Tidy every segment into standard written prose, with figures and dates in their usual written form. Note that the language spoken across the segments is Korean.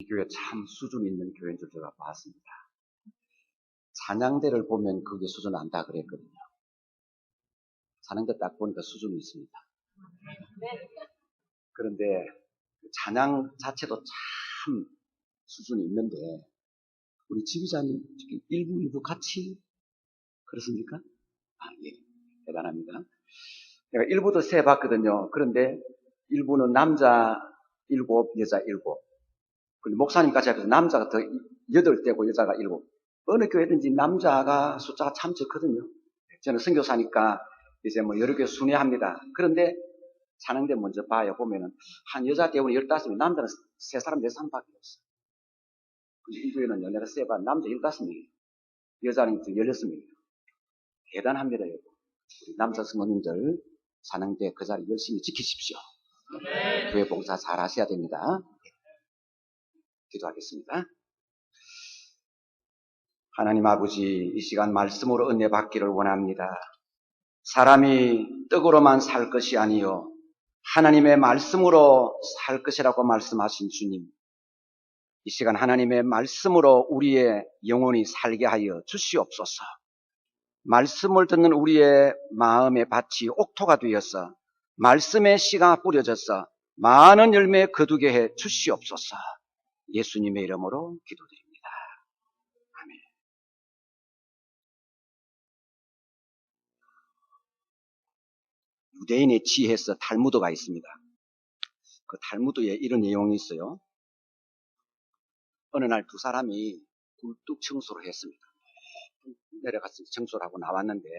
교회 참 수준 있는 교회인 줄 제가 봤습니다. 찬양대를 보면 그게 수준 안다 그랬거든요. 찬양대 딱 보니까 수준이 있습니다. 그런데 찬양 자체도 참 수준이 있는데 우리 지휘자님 일부 같이 그렇습니까? 예, 대단합니다. 내가 일부도 세봤거든요. 그런데 일부는 남자 7, 여자 7. 근데 목사님까지 해서 남자가 더 8대고 여자가 7. 어느 교회든지 남자가 숫자가 참 적거든요. 저는 선교사니까 이제 뭐 여러 교회 순회합니다. 그런데 찬양대 먼저 봐요. 보면은 한 여자 대원이 15명, 남자는 3사람, 4사람밖에 없어요. 근데 이 교회는 내가 세봐 남자 15명이에요. 여자는 16명이에요. 대단합니다, 여러분. 우리 남자 성도님들 찬양대 그 자리 열심히 지키십시오. 네. 교회 봉사 잘 하셔야 됩니다. 기도하겠습니다. 하나님 아버지, 이 시간 말씀으로 은혜 받기를 원합니다. 사람이 떡으로만 살 것이 아니요 하나님의 말씀으로 살 것이라고 말씀하신 주님, 이 시간 하나님의 말씀으로 우리의 영혼이 살게 하여 주시옵소서. 말씀을 듣는 우리의 마음의 밭이 옥토가 되어서 말씀의 씨가 뿌려져서 많은 열매 거두게 해 주시옵소서. 예수님의 이름으로 기도드립니다. 아멘. 유대인의 지혜에서 탈무드가 있습니다. 그 탈무드에 이런 내용이 있어요. 어느 날 두 사람이 굴뚝 청소를 했습니다. 내려가서 청소를 하고 나왔는데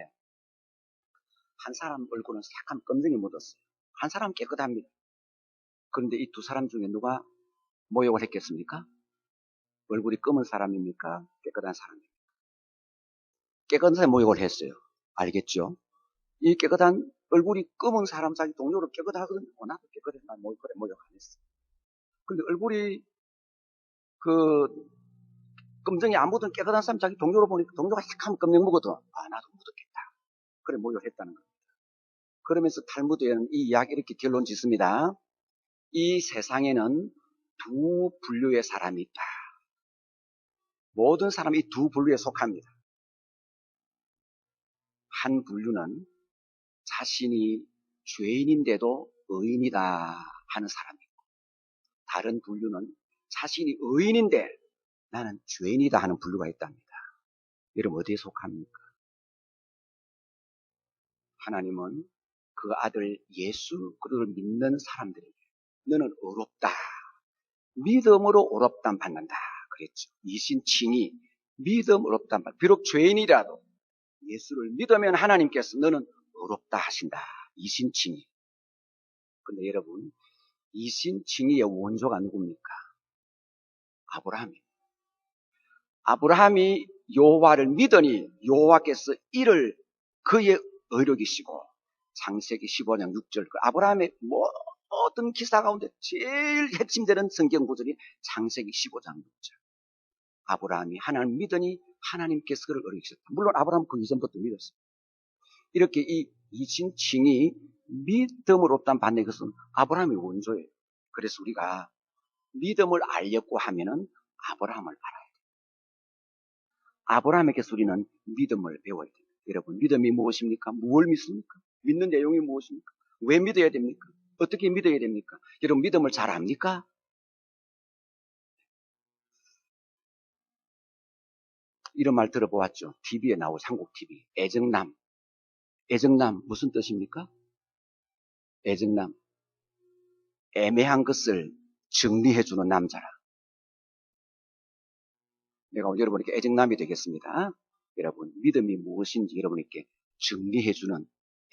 한 사람 얼굴은 약간 검정이 묻었어요. 한 사람 깨끗합니다. 그런데 이 두 사람 중에 누가 모욕을 했겠습니까? 얼굴이 검은 사람입니까? 깨끗한 사람입니까? 깨끗한 사람이 모욕을 했어요. 알겠죠? 이 깨끗한 얼굴이 검은 사람 자기 동료로 깨끗하거든요. 나도 깨끗해. 난 모욕 안 했어. 근데 얼굴이 검정이 안 묻은 깨끗한 사람 자기 동료로 보니까 동료가 약간 검정 묻거든. 나도 묻었겠다. 그래 모욕했다는 겁니다. 그러면서 탈무드에는 이 이야기 이렇게 결론 짓습니다. 이 세상에는 두 분류의 사람이 있다. 모든 사람이 두 분류에 속합니다. 한 분류는 자신이 죄인인데도 의인이다 하는 사람이 있고, 다른 분류는 자신이 의인인데 나는 죄인이다 하는 분류가 있답니다. 여러분 어디에 속합니까? 하나님은 그 아들 예수 그를 믿는 사람들에게 너는 의롭다, 믿음으로 의롭담 받는다 그랬죠. 이신칭이 믿음 의롭담 받는다. 비록 죄인이라도 예수를 믿으면 하나님께서 너는 의롭다 하신다. 이신칭이. 근데 여러분, 이신칭의의 원조가 누굽니까? 아브라함이 여호와를 믿으니 여호와께서 이를 그의 의력이시고, 창세기 15장 6절 아브라함의 모든 기사 가운데 제일 핵심되는 성경 구절이 창세기 15장 6절. 아브라함이 하나님을 믿으니 하나님께서 그를 의롭시켰다. 물론 아브라함은 그 이전부터 믿었어요. 이렇게 이 이신칭이 믿음으로 없단 받는 것은 아브라함의 원조예요. 그래서 우리가 믿음을 알려고 하면은 아브라함을 알아야 돼요. 아브라함에게서 우리는 믿음을 배워야 돼요. 여러분, 믿음이 무엇입니까? 무엇을 믿습니까? 믿는 내용이 무엇입니까? 왜 믿어야 됩니까? 어떻게 믿어야 됩니까? 여러분, 믿음을 잘 압니까? 이런 말 들어보았죠? TV에 나오고 한국 TV. 애정남. 애정남 무슨 뜻입니까? 애정남. 애매한 것을 정리해주는 남자라. 내가 오늘 여러분에게 애정남이 되겠습니다. 여러분, 믿음이 무엇인지 여러분에게 정리해주는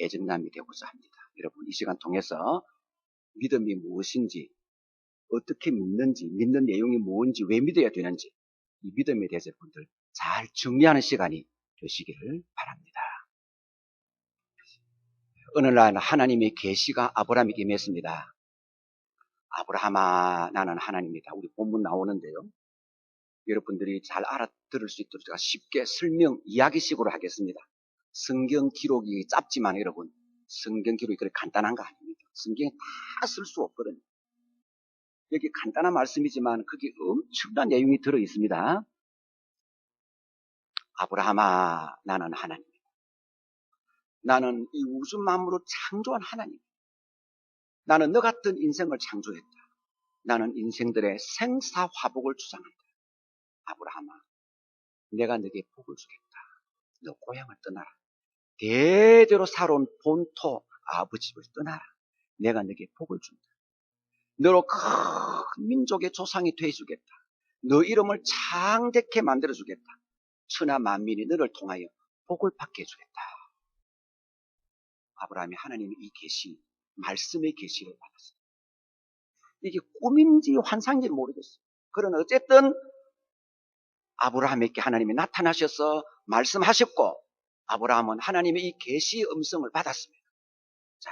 애정남이 되고자 합니다. 여러분, 이 시간 통해서 믿음이 무엇인지, 어떻게 믿는지, 믿는 내용이 뭔지, 왜 믿어야 되는지, 이 믿음에 대해서 여러분들 잘 정리하는 시간이 되시기를 바랍니다. 어느 날 하나님의 계시가 아브라함에게 임했습니다. 아브라함아, 나는 하나님이다. 우리 본문 나오는데요. 여러분들이 잘 알아들을 수 있도록 제가 쉽게 설명, 이야기식으로 하겠습니다. 성경 기록이 짧지만 여러분, 성경 기록이 그렇게 간단한 거 아닙니다. 성경에 다 쓸 수 없거든요. 여기 간단한 말씀이지만 그게 엄청난 내용이 들어 있습니다. 아브라함아, 나는 하나님. 나는 이 우주 만물을 창조한 하나님. 나는 너 같은 인생을 창조했다. 나는 인생들의 생사화복을 주장한다. 아브라함아, 내가 너에게 복을 주겠다. 너 고향을 떠나라. 대대로 살아온 본토 아버지 집을 떠나라. 내가 너에게 복을 준다. 너로 큰 민족의 조상이 되어주겠다. 너 이름을 창대케 만들어주겠다. 천하 만민이 너를 통하여 복을 받게 해주겠다. 아브라함이 하나님의 이 계시, 말씀의 계시를 받았어요. 이게 꿈인지 환상인지 모르겠어요. 그러나 어쨌든 아브라함에게 하나님이 나타나셔서 말씀하셨고, 아브라함은 하나님의 이 계시의 음성을 받았습니다. 자,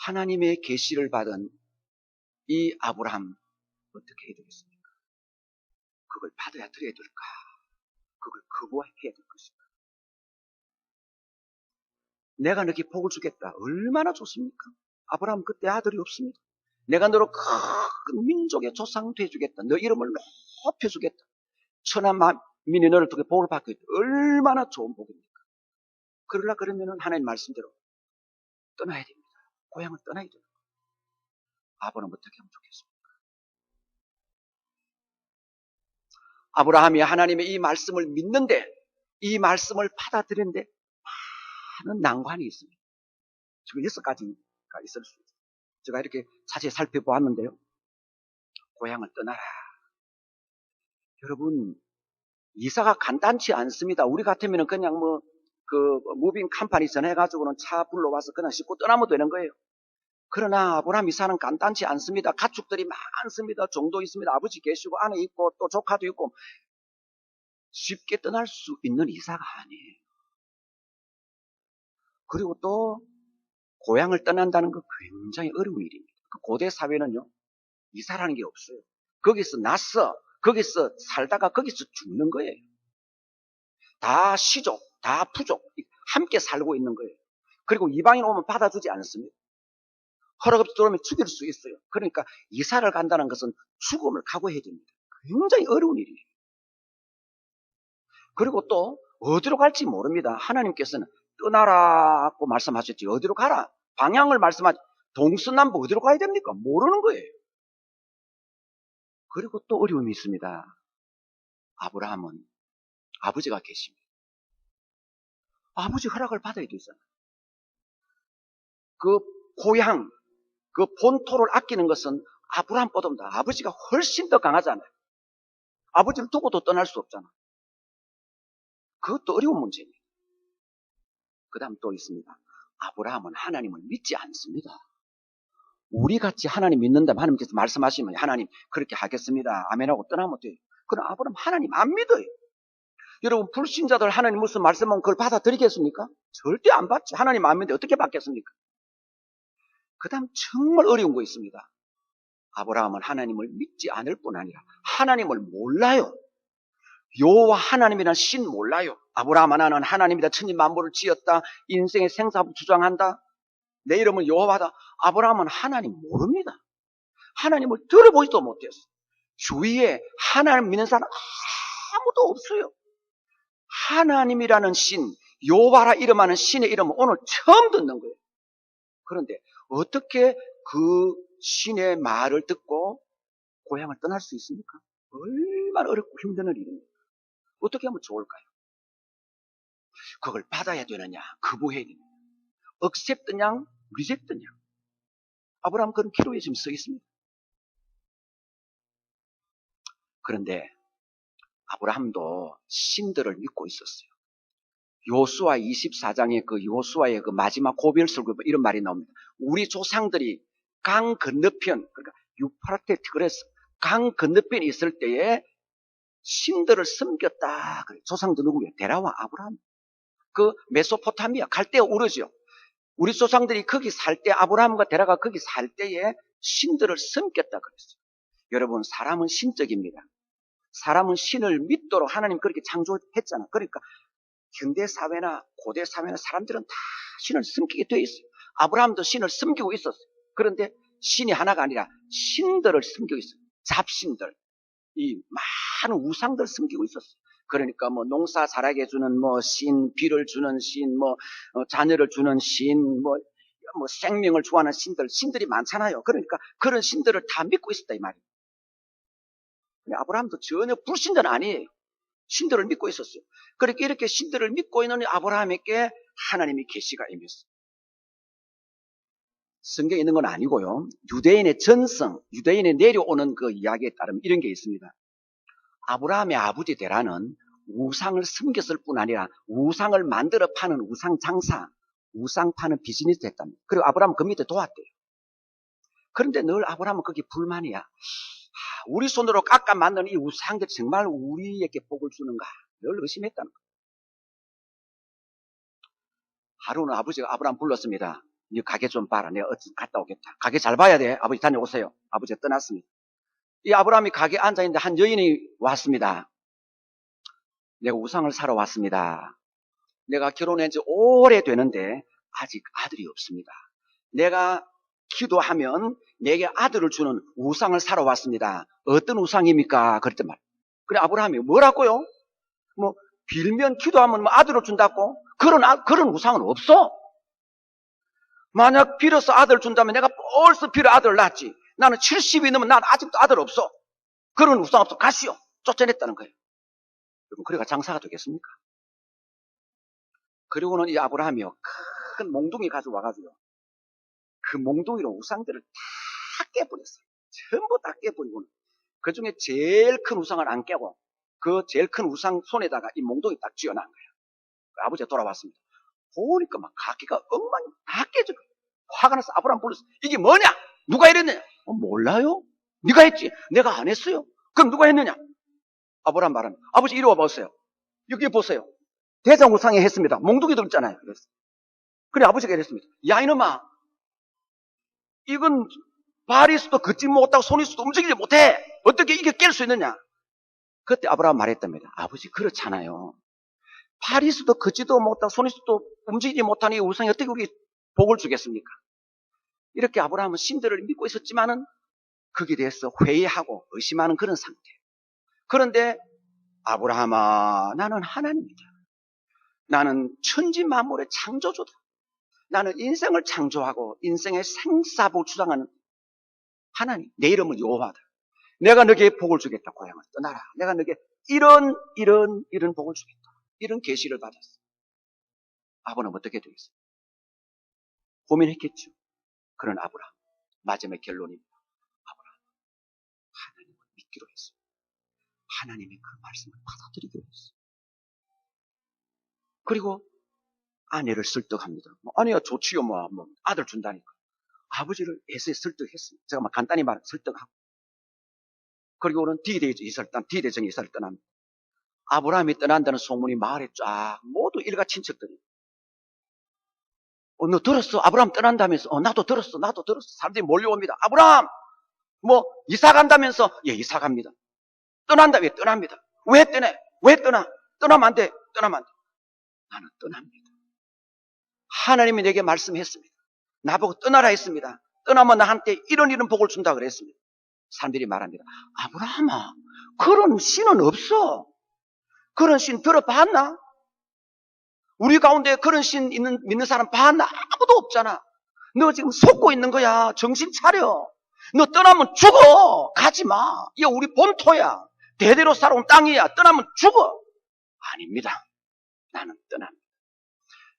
하나님의 계시를 받은 이 아브라함 어떻게 해야 되겠습니까? 그걸 받아야 드려야 될까? 그걸 거부해야 될 것인가? 내가 너에게 복을 주겠다. 얼마나 좋습니까? 아브라함 그때 아들이 없습니다. 내가 너로 큰 민족의 조상 되어주겠다. 너 이름을 높여주겠다. 천하 만민이 너를 통해 복을 받게 했다. 얼마나 좋은 복입니까? 그러면 하나님 말씀대로 떠나야 됩니다. 고향을 떠나야 됩니다. 아브라함 어떻게 하면 좋겠습니까? 아브라함이 하나님의 이 말씀을 믿는데, 이 말씀을 받아들이는데 많은 난관이 있습니다. 지금 6가지가 있을 수 있어요. 제가 이렇게 자세히 살펴보았는데요. 고향을 떠나라. 여러분, 이사가 간단치 않습니다. 우리 같으면 그냥 무빙 컴퍼니 전해가지고는 차 불러와서 그냥 싣고 떠나면 되는 거예요. 그러나 아브라함 이사는 간단치 않습니다. 가축들이 많습니다. 종도 있습니다. 아버지 계시고 아내 있고 또 조카도 있고 쉽게 떠날 수 있는 이사가 아니에요. 그리고 또 고향을 떠난다는 거 굉장히 어려운 일입니다. 그 고대 사회는요, 이사라는 게 없어요. 거기서 났어. 거기서 살다가 거기서 죽는 거예요. 다 시족, 다 부족, 함께 살고 있는 거예요. 그리고 이방인 오면 받아주지 않습니다. 허락 없이 들어오면 죽일 수 있어요. 그러니까 이사를 간다는 것은 죽음을 각오해야 됩니다. 굉장히 어려운 일이에요. 그리고 또 어디로 갈지 모릅니다. 하나님께서는 떠나라고 말씀하셨지. 어디로 가라? 방향을 말씀하지. 동서남북 어디로 가야 됩니까? 모르는 거예요. 그리고 또 어려움이 있습니다. 아브라함은 아버지가 계십니다. 아버지 허락을 받아야 되잖아요. 그 고향, 그 본토를 아끼는 것은 아브라함보다 아버지가 훨씬 더 강하잖아요. 아버지를 두고도 떠날 수 없잖아요. 그것도 어려운 문제입니다. 그 다음 또 있습니다. 아브라함은 하나님을 믿지 않습니다. 우리같이 하나님 믿는다면 하나님께서 말씀하시면 하나님 그렇게 하겠습니다. 아멘하고 떠나면 돼요. 그럼 아브라함 하나님 안 믿어요. 여러분 불신자들 하나님 무슨 말씀하면 그걸 받아들이겠습니까? 절대 안 받지. 하나님 안 믿는데 어떻게 받겠습니까? 그 다음 정말 어려운 거 있습니다. 아브라함은 하나님을 믿지 않을 뿐 아니라 하나님을 몰라요. 여호와 하나님이라는 신 몰라요. 아브라함아 나는 하나님이다. 천지 만물을 지었다. 인생의 생사부 주장한다. 내 이름은 여호와다. 아브라함은 하나님 모릅니다. 하나님을 들어보지도 못했어요. 주위에 하나님 믿는 사람 아무도 없어요. 하나님이라는 신, 여호와라 이름하는 신의 이름은 오늘 처음 듣는 거예요. 그런데 어떻게 그 신의 말을 듣고 고향을 떠날 수 있습니까? 얼마나 어렵고 힘든 일입니까? 어떻게 하면 좋을까요? 그걸 받아야 되느냐, 거부해야 되느냐, 억셉트냐, 리젝트냐. 아브라함 그런 기로에 지금 서 있습니다. 그런데 아브라함도 신들을 믿고 있었어요. 요수아 24장에 그 요수아의 그 마지막 고별설교 이런 말이 나옵니다. 우리 조상들이 강 건너편, 그러니까 유프라테 티그레스 강 건너편에 있을 때에 신들을 섬겼다. 조상들 누구예요? 데라와 아브라함. 그 메소포타미아 갈대아 우르죠. 우리 조상들이 거기 살 때 아브라함과 데라가 거기 살 때에 신들을 섬겼다 그랬어요. 여러분 사람은 신적입니다. 사람은 신을 믿도록 하나님 그렇게 창조했잖아. 그러니까 현대 사회나 고대 사회나 사람들은 다 신을 섬기게 돼 있어요. 아브라함도 신을 섬기고 있었어요. 그런데 신이 하나가 아니라 신들을 섬기고 있어요. 잡신들. 이 많은 우상들 섬기고 있었어요. 그러니까 뭐 농사 자라게 해주는 뭐 신, 비를 주는 신, 뭐 자녀를 주는 신, 뭐 생명을 좋아하는 신들이 많잖아요. 그러니까 그런 신들을 다 믿고 있었다 이 말이에요. 근데 아브라함도 전혀 불신자는 아니에요. 신들을 믿고 있었어요. 그렇게 이렇게 신들을 믿고 있는 아브라함에게 하나님이 계시가 임했어요. 성경에 있는 건 아니고요. 유대인의 전성, 유대인의 내려오는 그 이야기에 따르면 이런 게 있습니다. 아브라함의 아버지 데라는 우상을 섬겼을 뿐 아니라 우상을 만들어 파는 우상 장사, 우상 파는 비즈니스 했답니다. 그리고 아브라함은 그 밑에 도왔대요. 그런데 늘 아브라함은 거기 불만이야. 우리 손으로 깎아 만든 이 우상들이 정말 우리에게 복을 주는가? 늘 의심했다는 거예요. 하루는 아버지가 아브라함 불렀습니다. 네 가게 좀 봐라. 내가 어디 갔다 오겠다. 가게 잘 봐야 돼. 아버지 다녀오세요. 아버지가 떠났습니다. 이 아브라함이 가게에 앉아있는데 한 여인이 왔습니다. 내가 우상을 사러 왔습니다. 내가 결혼한 지 오래 되는데 아직 아들이 없습니다. 내가 기도하면 내게 아들을 주는 우상을 사러 왔습니다. 어떤 우상입니까? 그랬단 말이에요. 그래 아브라함이 뭐라고요? 뭐 빌면 기도하면 뭐 아들을 준다고? 그런 우상은 없어. 만약 빌어서 아들을 준다면 내가 벌써 빌어 아들을 낳았지. 나는 70이 넘으면 난 아직도 아들 없어. 그런 우상 없어. 가시오. 쫓아냈다는 거예요. 여러분 그래가 장사가 되겠습니까? 그리고는 이 아브라함이요 큰 몽둥이 가져와가지고 그 몽둥이로 우상들을 다 깨버렸어요. 전부 다 깨버리고는 그 중에 제일 큰 우상을 안 깨고 그 제일 큰 우상 손에다가 이 몽둥이 딱 쥐어놓은 거예요. 아버지가 돌아왔습니다. 보니까 막 가게가 엉망이 다 깨져. 화가 나서 아브라함 불렀어. 이게 뭐냐? 누가 이랬느냐? 몰라요. 네가 했지. 내가 안 했어요. 그럼 누가 했느냐? 아브라함 말합니다. 아버지 이리 와보세요. 여기 보세요. 대장우상에 했습니다. 몽둥이 들었잖아요. 그랬어요. 그래 아버지가 이랬습니다. 야 이놈아, 이건 발이 수도 걷지 못하고 손이 수도 움직이지 못해. 어떻게 이게 깰 수 있느냐? 그때 아브라함 말했답니다. 아버지 그렇잖아요. 발이 수도 걷지도 못하고 손이 수도 움직이지 못하는 이 우상이 어떻게 우리 복을 주겠습니까? 이렇게 아브라함은 신들을 믿고 있었지만은 거기에 대해서 회의하고 의심하는 그런 상태. 그런데 아브라함아, 나는 하나님이다. 나는 천지 만물의 창조주다. 나는 인생을 창조하고 인생의 생사복을 주장하는 하나님. 내 이름은 여호와다. 내가 너에게 복을 주겠다. 고향을 떠나라. 내가 너에게 이런 복을 주겠다. 이런 계시를 받았어. 아브라함은 어떻게 되겠어요? 고민했겠죠. 그런 아브라함. 마지막에 결론입니다. 아브라함. 하나님을 믿기로 했어요. 하나님의 그 말씀을 받아들이기로 했어요. 그리고 아내를 설득합니다. 아내야 좋지요. 뭐 아들 준다니까. 아버지를 애써 설득했습니다. 제가 막 간단히 말 설득하고. 그리고는 D대정이 이사를 떠납니다. 아브라함이 떠난다는 소문이 마을에 쫙 모두 일가 친척들이. 너 들었어? 아브라함 떠난다면서? 나도 들었어. 사람들이 몰려옵니다. 아브라함! 이사 간다면서? 예, 이사 갑니다. 떠난다. 왜 떠납니다. 왜 떠나? 왜 떠나? 떠나면 안 돼. 나는 떠납니다. 하나님이 내게 말씀했습니다. 나보고 떠나라 했습니다. 떠나면 나한테 이런 복을 준다 그랬습니다. 사람들이 말합니다. 아브라함아, 그런 신은 없어. 그런 신 들어봤나? 우리 가운데 그런 신 믿는 사람 봤나? 아무도 없잖아. 너 지금 속고 있는 거야. 정신 차려. 너 떠나면 죽어. 가지 마. 이거 우리 본토야. 대대로 살아온 땅이야. 떠나면 죽어. 아닙니다. 나는 떠납니다.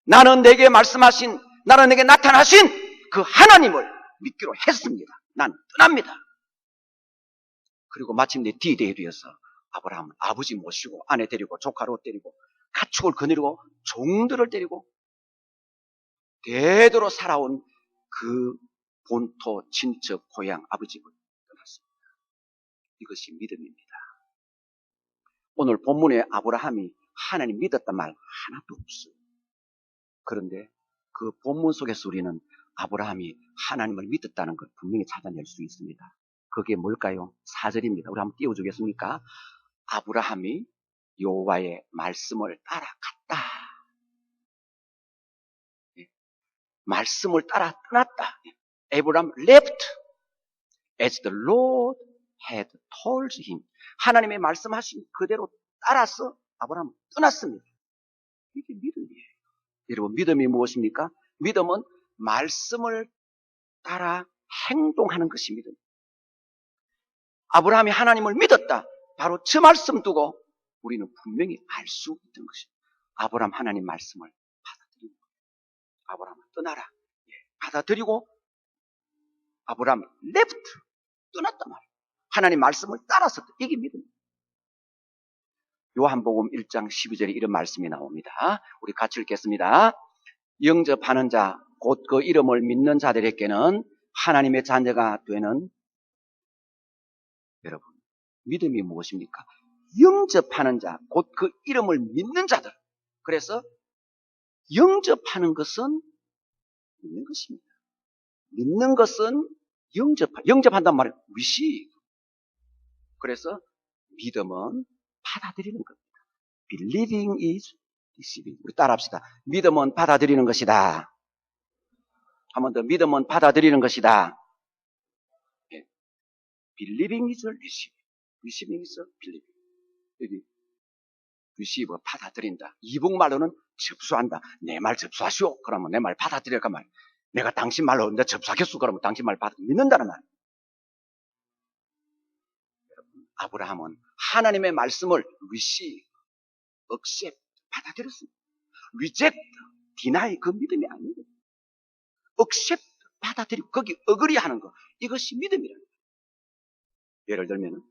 나는 내게 말씀하신, 나는 내게 나타나신 그 하나님을 믿기로 했습니다. 나는 떠납니다. 그리고 마침내 D-Day에 되어서 아브라함은 아버지 모시고 아내 데리고 조카로 데리고 가축을 거느리고 종들을 데리고 대대로 살아온 그 본토 친척 고향 아버지를 떠났습니다. 이것이 믿음입니다. 오늘 본문에 아브라함이 하나님 믿었단 말 하나도 없어요. 그런데 그 본문 속에서 우리는 아브라함이 하나님을 믿었다는 걸 분명히 찾아낼 수 있습니다. 그게 뭘까요? 4절입니다. 우리 한번 띄워주겠습니까? 아브라함이 여호와의 말씀을 따라갔다. 말씀을 따라 떠났다. Abraham left as the Lord had told him. 하나님의 말씀하신 그대로 따라서 아브라함은 떠났습니다. 이게 믿음이에요. 여러분, 믿음이 무엇입니까? 믿음은 말씀을 따라 행동하는 것이 믿음. 아브라함이 하나님을 믿었다. 바로 저 말씀 두고 우리는 분명히 알 수 있던 것입니다. 아브라함 하나님 말씀을 받아들이는 거예요. 아브라함은 떠나라. 받아들이고 아브라함 left 떠났단 말이에요. 하나님 말씀을 따라서 이게 믿음이에요. 요한복음 1장 12절에 이런 말씀이 나옵니다. 우리 같이 읽겠습니다. 영접하는 자, 곧 그 이름을 믿는 자들에게는 하나님의 자녀가 되는, 여러분, 믿음이 무엇입니까? 영접하는 자, 곧 그 이름을 믿는 자들. 그래서 영접하는 것은 믿는 것입니다. 믿는 것은 영접한단 말이에요. receive. 그래서 믿음은 받아들이는 겁니다. Believing is receiving. 우리 따라합시다. 믿음은 받아들이는 것이다. 한 번 더. 믿음은 받아들이는 것이다. Believing is receiving. Receiving is believing. 여기 receive, 받아들인다. 이북말로는 접수한다. 내 말 접수하시오. 그러면 내 말 받아들일까 말. 내가 당신 말로 내가 접수하겠소. 그러면 당신 말 믿는다는 말. 아브라함은 하나님의 말씀을 receive, accept, 받아들였습니다. reject, deny, 그 믿음이 아니에요. accept, 받아들이고 거기 agree 하는 거, 이것이 믿음이라는 거예요. 예를 들면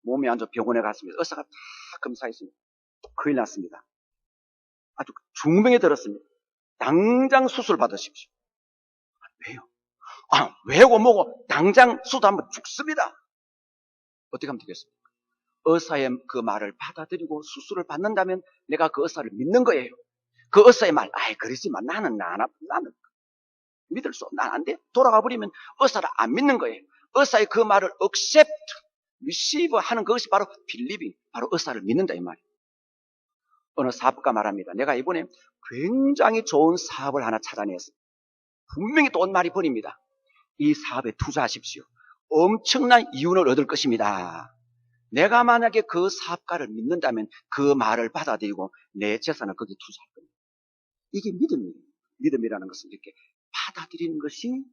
몸이 안 좋아 병원에 갔습니다. 의사가 다 검사했습니다. 큰일 났습니다. 아주 중병에 들었습니다. 당장 수술 받으십시오. 왜요? 왜고 뭐고 당장 수술하면 죽습니다. 어떻게 하면 되겠습니까? 의사의 그 말을 받아들이고 수술을 받는다면 내가 그 의사를 믿는 거예요. 그 의사의 말, 그러지만 나는 믿을 수 없어. 난 안 돼. 돌아가 버리면 의사를 안 믿는 거예요. 의사의 그 말을 accept, receive 하는 그것이 바로 believing, 바로 의사를 믿는다 이 말이에요. 어느 사업가 말합니다. 내가 이번에 굉장히 좋은 사업을 하나 찾아냈어요. 분명히 돈 많이 버립니다. 이 사업에 투자하십시오. 엄청난 이윤을 얻을 것입니다. 내가 만약에 그 사업가를 믿는다면 그 말을 받아들이고 내 재산을 거기에 투자할 겁니다. 이게 믿음이에요. 믿음이라는 것은 이렇게 받아들이는 것이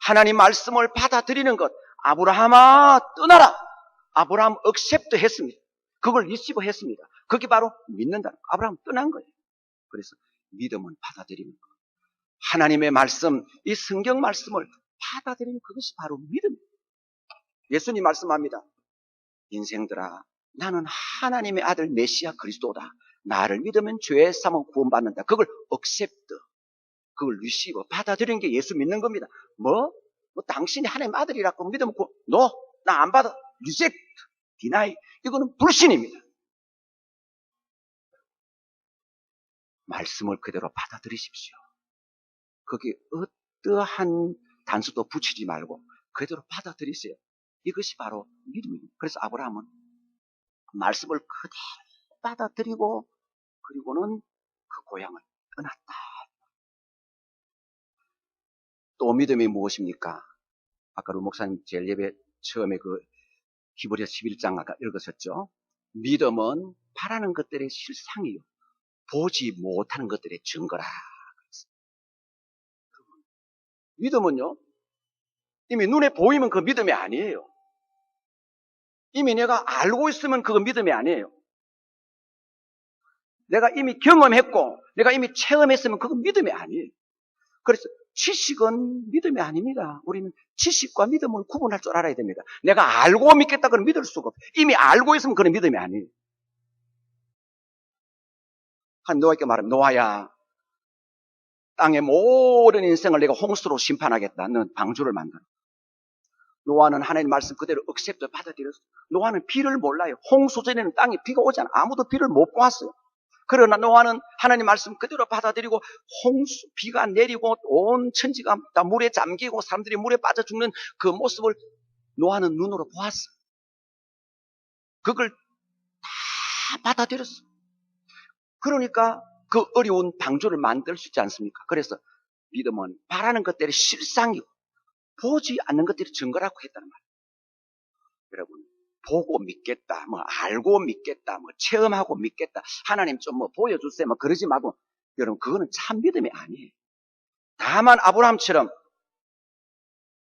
하나님 말씀을 받아들이는 것. 아브라함아 떠나라. 아브라함 accept 했습니다. 그걸 receive 했습니다. 그게 바로 믿는다. 아브라함 떠난 거예요. 그래서 믿음은 받아들이는 것. 하나님의 말씀, 이 성경 말씀을 받아들이는 그것이 바로 믿음이에요. 예수님 말씀합니다. 인생들아, 나는 하나님의 아들 메시아 그리스도다. 나를 믿으면 죄의 사함을 구원받는다. 그걸 accept, 그걸 receive, 받아들이는 게 예수 믿는 겁니다. 뭐 당신이 하나님의 아들이라고 믿으면 no, 나 안 받아. reject, deny, 이거는 불신입니다. 말씀을 그대로 받아들이십시오. 거기에 어떠한 단서도 붙이지 말고 그대로 받아들이세요. 이것이 바로 믿음입니다. 그래서 아브라함은 말씀을 그대로 받아들이고 그리고는 그 고향을 떠났다. 또 믿음이 무엇입니까? 아까 루 목사님 제일 예배 처음에 그 히브리서 11장 아까 읽으셨죠? 믿음은 바라는 것들의 실상이요, 보지 못하는 것들의 증거라. 믿음은요, 이미 눈에 보이면 그 믿음이 아니에요. 이미 내가 알고 있으면 그거 믿음이 아니에요. 내가 이미 경험했고 내가 이미 체험했으면 그건 믿음이 아니에요. 그래서 지식은 믿음이 아닙니다. 우리는 지식과 믿음을 구분할 줄 알아야 됩니다. 내가 알고 믿겠다 그건 믿을 수가 없어요. 이미 알고 있으면 그건 믿음이 아니에요. 한 노아에게 말하면, 노아야, 땅의 모든 인생을 내가 홍수로 심판하겠다. 너는 방주를 만들어. 노아는 하나님 말씀 그대로 억셉트 받아들였어요. 노아는 비를 몰라요. 홍수 전에는 땅에 비가 오잖아. 아무도 비를 못 보았어요. 그러나 노아는 하나님 말씀 그대로 받아들이고 홍수, 비가 내리고 온 천지가 다 물에 잠기고 사람들이 물에 빠져 죽는 그 모습을 노아는 눈으로 보았어요. 그걸 다 받아들였어요. 그러니까 그 어려운 방주를 만들 수 있지 않습니까? 그래서 믿음은 바라는 것들의 실상이고 보지 않는 것들이 증거라고 했다는 말이에요. 여러분, 보고 믿겠다, 뭐 알고 믿겠다, 뭐 체험하고 믿겠다, 하나님 좀 뭐 보여주세요, 뭐 그러지 말고, 여러분 그거는 참 믿음이 아니에요. 다만 아브라함처럼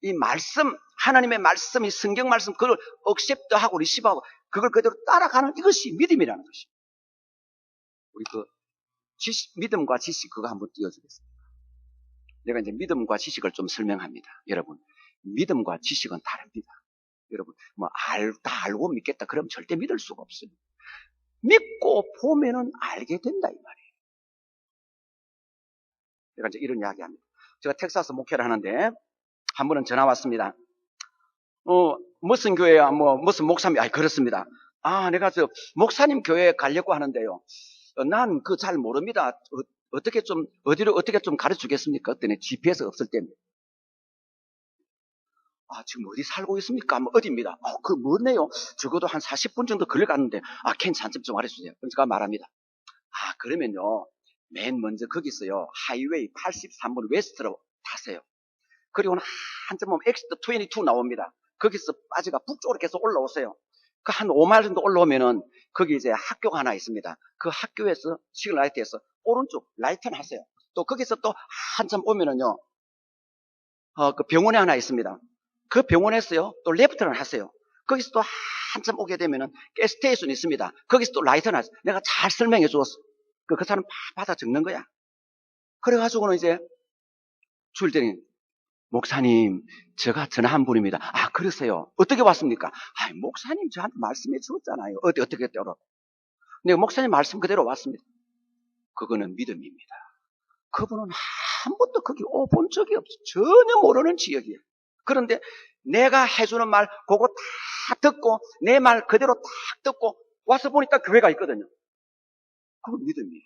이 말씀, 하나님의 말씀, 이 성경 말씀, 그걸 억셉트하고 리시브하고 그걸 그대로 따라가는 이것이 믿음이라는 것입니다. 우리 그 믿음과 지식 그거 한번 띄워주겠습니다. 내가 이제 믿음과 지식을 좀 설명합니다. 여러분, 믿음과 지식은 다릅니다. 여러분, 다 알고 믿겠다. 그럼 절대 믿을 수가 없어요. 믿고 보면은 알게 된다, 이 말이에요. 제가 이제 이런 이야기 합니다. 제가 텍사스 목회를 하는데, 한 번은 전화 왔습니다. 무슨 교회야, 무슨 목사님, 그렇습니다. 내가 목사님 교회에 가려고 하는데요. 난 그거 잘 모릅니다. 어떻게 좀 가르쳐 주겠습니까? 그때는 GPS 없을 때입니다. 지금 어디 살고 있습니까? 어디입니다. 그 뭐네요. 적어도 한 40분 정도 걸려갔는데, 괜찮으면 좀 알려주세요. 그럼 제가 말합니다. 그러면요. 맨 먼저 거기서요. 하이웨이 83번 웨스트로 타세요. 그리고 한참 보면 엑시트 22 나옵니다. 거기서 빠지가 북쪽으로 계속 올라오세요. 그 한 5마일 정도 올라오면은 거기 이제 학교가 하나 있습니다. 그 학교에서 시그널라이트에서 오른쪽 라이트는 하세요. 또 거기서 또 한참 오면은요. 그 병원에 하나 있습니다. 그 병원에서요. 또 레프트는 하세요. 거기서 또 한참 오게 되면은 가스스테이션이 있습니다. 거기서 또 라이트는 하세요. 내가 잘 설명해 주었어. 그 사람 받아 적는 거야. 그래가지고는 이제 주일 목사님, 제가 전화한 분입니다. 그러세요. 어떻게 왔습니까? 목사님 저한테 말씀해 주었잖아요. 어떻게 때로. 내가 목사님 말씀 그대로 왔습니다. 그거는 믿음입니다. 그분은 한 번도 거기 본 적이 없어. 전혀 모르는 지역이에요. 그런데 내가 해주는 말, 그거 다 듣고, 내 말 그대로 딱 듣고, 와서 보니까 교회가 있거든요. 그건 믿음이에요.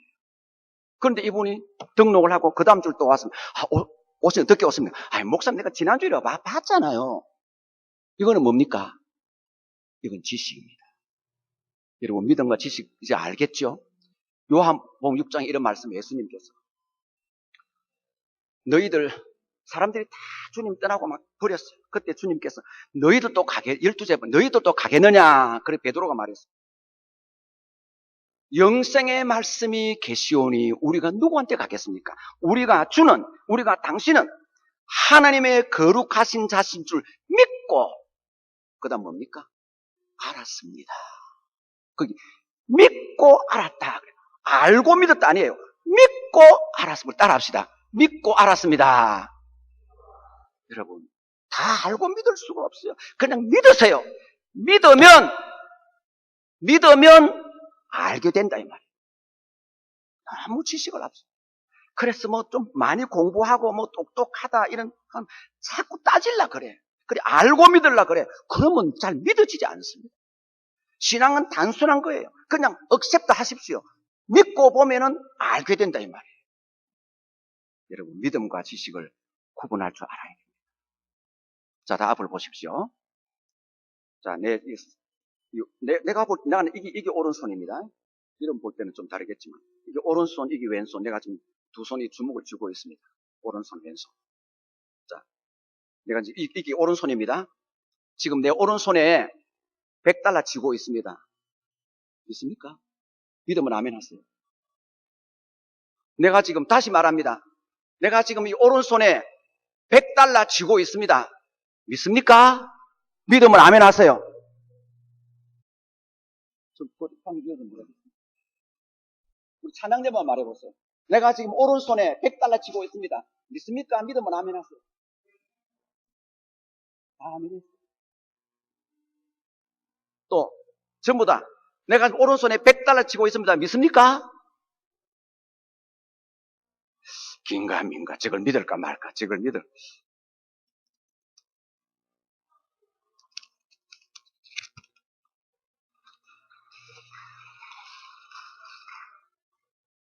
그런데 이분이 등록을 하고, 그 다음 줄 또 왔습니다. 늦게 왔습니다. 목사님 내가 지난주에 봤잖아요. 이거는 뭡니까? 이건 지식입니다. 여러분, 믿음과 지식 이제 알겠죠? 요한복음 6장에 이런 말씀 예수님께서. 사람들이 다 주님 떠나고 막 버렸어요. 그때 주님께서 너희들도 12제번, 너희들도 가겠느냐? 그래 베드로가 말했어요. 영생의 말씀이 계시오니 우리가 누구한테 가겠습니까? 우리가 당신은 하나님의 거룩하신 자신 줄 믿고, 그 다음 뭡니까? 알았습니다. 거기 믿고 알았다. 알고 믿었다 아니에요. 믿고 알았습니다. 따라합시다. 믿고 알았습니다. 여러분, 다 알고 믿을 수가 없어요. 그냥 믿으세요. 믿으면 알게 된다 이 말이에요. 아무 지식을 없어요. 그래서 좀 많이 공부하고 똑똑하다 이런 자꾸 따질라 그래. 그래 알고 믿으려 그래. 그러면 잘 믿어지지 않습니다. 신앙은 단순한 거예요. 그냥 억셉트 하십시오. 믿고 보면은 알게 된다 이 말이에요. 여러분, 믿음과 지식을 구분할 줄 알아야 됩니다. 자, 다 앞을 보십시오. 자, 내가 나는 이게 오른손입니다. 이름 볼 때는 좀 다르겠지만 이게 오른손, 이게 왼손. 내가 지금 두 손이 주먹을 쥐고 있습니다. 오른손, 왼손. 자, 내가 이게 오른손입니다. 지금 내 오른손에 $100 쥐고 있습니다. 믿습니까? 믿으면 아멘 하세요. 내가 지금 다시 말합니다. 내가 지금 이 오른손에 $100 쥐고 있습니다. 믿습니까? 믿으면 아멘 하세요. 우리 찬양대만 말해보세요. 내가 지금 오른손에 $100 쥐고 있습니다. 믿습니까? 믿으면 아멘 하세요. 아멘. 또 전부 다 내가 오른손에 $100 쥐고 있습니다. 믿습니까? 긴가 민가 저걸 믿을까 말까 저걸 믿을.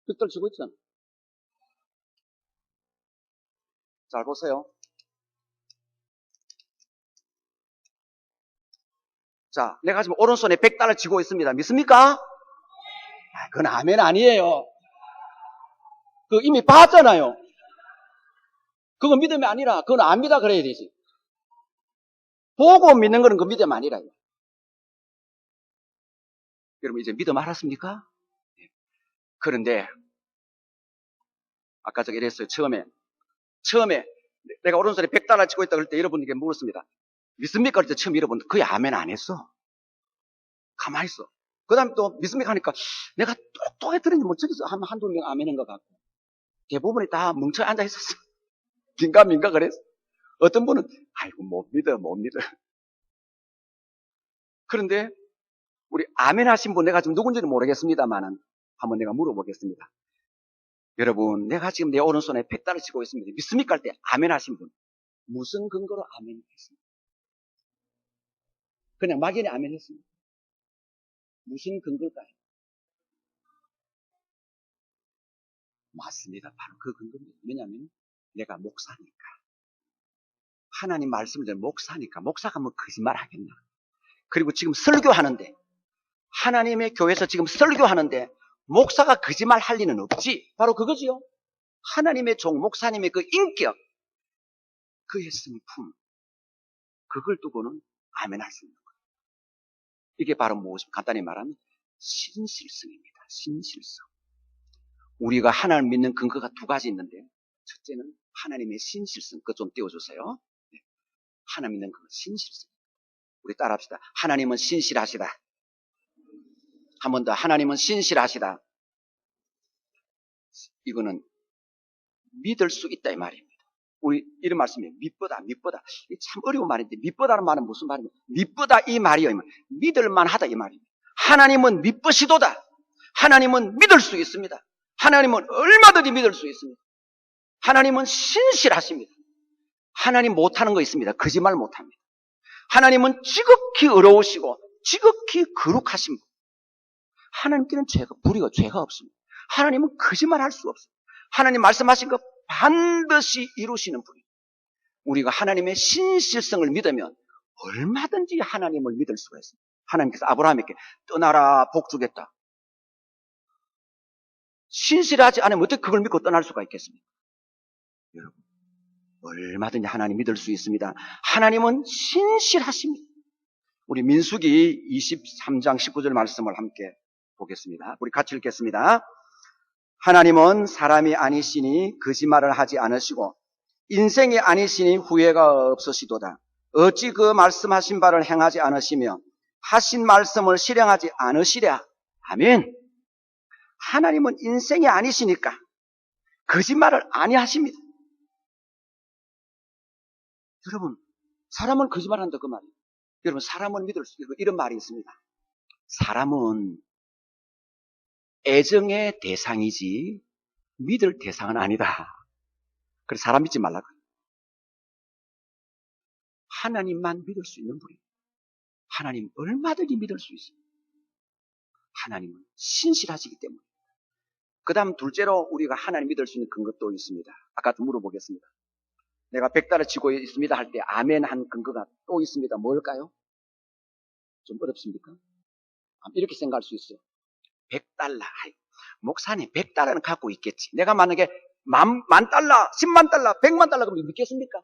$100 쥐고 있잖아. 잘 보세요. 자, 내가 지금 오른손에 $100 쥐고 있습니다. 믿습니까? 그건 아멘 아니에요. 그거 이미 봤잖아요. 그거 믿음이 아니라 그건 압니다 그래야 되지. 보고 믿는 거는 그 믿음 아니라요. 여러분 이제 믿음 알았습니까? 그런데 아까 제가 이랬어요. 처음에 내가 오른손에 100달러 치고 있다 그럴 때 여러분에게 물었습니다. 믿습니까? 그럴 때 처음 여러분 거의 아멘 안 했어. 가만히 있어. 그 다음에 또 믿습니까? 하니까 내가 똑똑해 들었는지 뭐 저기서 한두 명 아멘인 것 같고 대부분이 다 뭉쳐 앉아 있었어. 민가 그랬어. 어떤 분은 아이고 못 믿어. 그런데 우리 아멘 하신 분 내가 지금 누군지는 모르겠습니다만은 한번 내가 물어보겠습니다. 여러분 내가 지금 내 오른손에 100달러 치고 있습니다. 믿습니까? 할 때 아멘 하신 분 무슨 근거로 아멘 했습니까? 그냥 막연히 아멘 했습니다. 무슨 근거일까요? 맞습니다. 바로 그 근거입니다. 왜냐하면 내가 목사니까. 하나님 말씀을 듣는 목사니까. 목사가 뭐 거짓말 하겠나. 그리고 지금 설교하는데 하나님의 교회에서 지금 설교하는데 목사가 거짓말 할 리는 없지. 바로 그거지요. 하나님의 종 목사님의 그 인격, 그의 성품, 그걸 두고는 아멘 할 수 있는 거예요. 이게 바로 무엇입니까? 간단히 말하면 신실성입니다. 신실성. 우리가 하나님을 믿는 근거가 두 가지 있는데 첫째는 하나님의 신실성. 그거 좀 띄워주세요. 네. 하나님 믿는 근거 신실성. 우리 따라합시다. 하나님은 신실하시다. 한 번 더. 하나님은 신실하시다. 이거는 믿을 수 있다 이 말입니다. 우리 이런 말씀이에요. 믿보다. 이게 참 어려운 말인데 믿보다는 말은 무슨 말입니까? 믿보다 이 말이요. 믿을 만하다 이 말입니다. 하나님은 믿으시도다. 하나님은 믿을 수 있습니다. 하나님은 얼마든지 믿을 수 있습니다. 하나님은 신실하십니다. 하나님 못하는 거 있습니다. 거짓말 못합니다. 하나님은 지극히 의로우시고 지극히 거룩하신 분. 하나님께는 불의가 죄가 없습니다. 하나님은 거짓말할 수 없습니다. 하나님 말씀하신 거 반드시 이루시는 분입니다. 우리가 하나님의 신실성을 믿으면 얼마든지 하나님을 믿을 수가 있습니다. 하나님께서 아브라함에게 떠나라 복 주겠다. 신실하지 않으면 어떻게 그걸 믿고 떠날 수가 있겠습니까? 여러분 얼마든지 하나님 믿을 수 있습니다. 하나님은 신실하십니다. 우리 민수기 23장 19절 말씀을 함께 보겠습니다. 우리 같이 읽겠습니다. 하나님은 사람이 아니시니 거짓말을 하지 않으시고 인생이 아니시니 후회가 없으시도다. 어찌 그 말씀하신 바를 행하지 않으시며 하신 말씀을 실행하지 않으시랴. 아멘. 하나님은 인생이 아니시니까 거짓말을 아니하십니다. 여러분 사람은 거짓말한다 그 말이에요. 여러분 사람은 믿을 수 있고 이런 말이 있습니다. 사람은 애정의 대상이지 믿을 대상은 아니다. 그래서 사람 믿지 말라고. 하나님만 믿을 수 있는 분이에요. 하나님 얼마든지 믿을 수 있습니다. 하나님은 신실하시기 때문에. 그 다음 둘째로 우리가 하나님 믿을 수 있는 근거도 있습니다. 아까도 물어보겠습니다. 내가 100달러 쥐고 있습니다 할 때 아멘 한 근거가 또 있습니다. 뭘까요? 좀 어렵습니까? 이렇게 생각할 수 있어요. 100달러. 목사님 100달러는 갖고 있겠지. 내가 만약에 만 달러, 10만 달러, 100만 달러 그러면 믿겠습니까?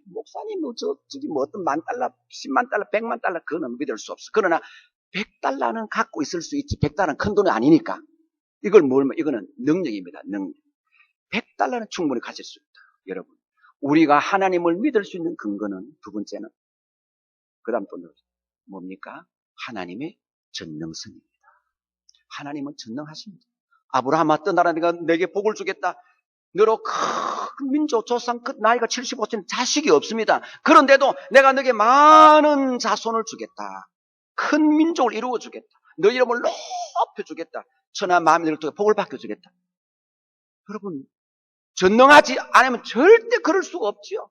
목사님 저기 어떤 만 달러, 10만 달러, 100만 달러 그거는 믿을 수 없어. 그러나 100달러는 갖고 있을 수 있지. 100달러는 큰 돈이 아니니까. 이거는 능력입니다. 능력. 100달러는 충분히 가질 수 있다. 여러분. 우리가 하나님을 믿을 수 있는 근거는 두 번째는 그 다음 또 뭡니까? 하나님의 전능성입니다. 하나님은 전능하십니다. 아브라함아 떠나라 내가 내게 복을 주겠다. 너로 큰 민족 조상 끝 나이가 75세 자식이 없습니다. 그런데도 내가 너에게 많은 자손을 주겠다. 큰 민족을 이루어 주겠다. 너 이름을 높여 주겠다. 천하 만민을 통해 복을 바꿔 주겠다. 여러분 전능하지 않으면 절대 그럴 수가 없지요.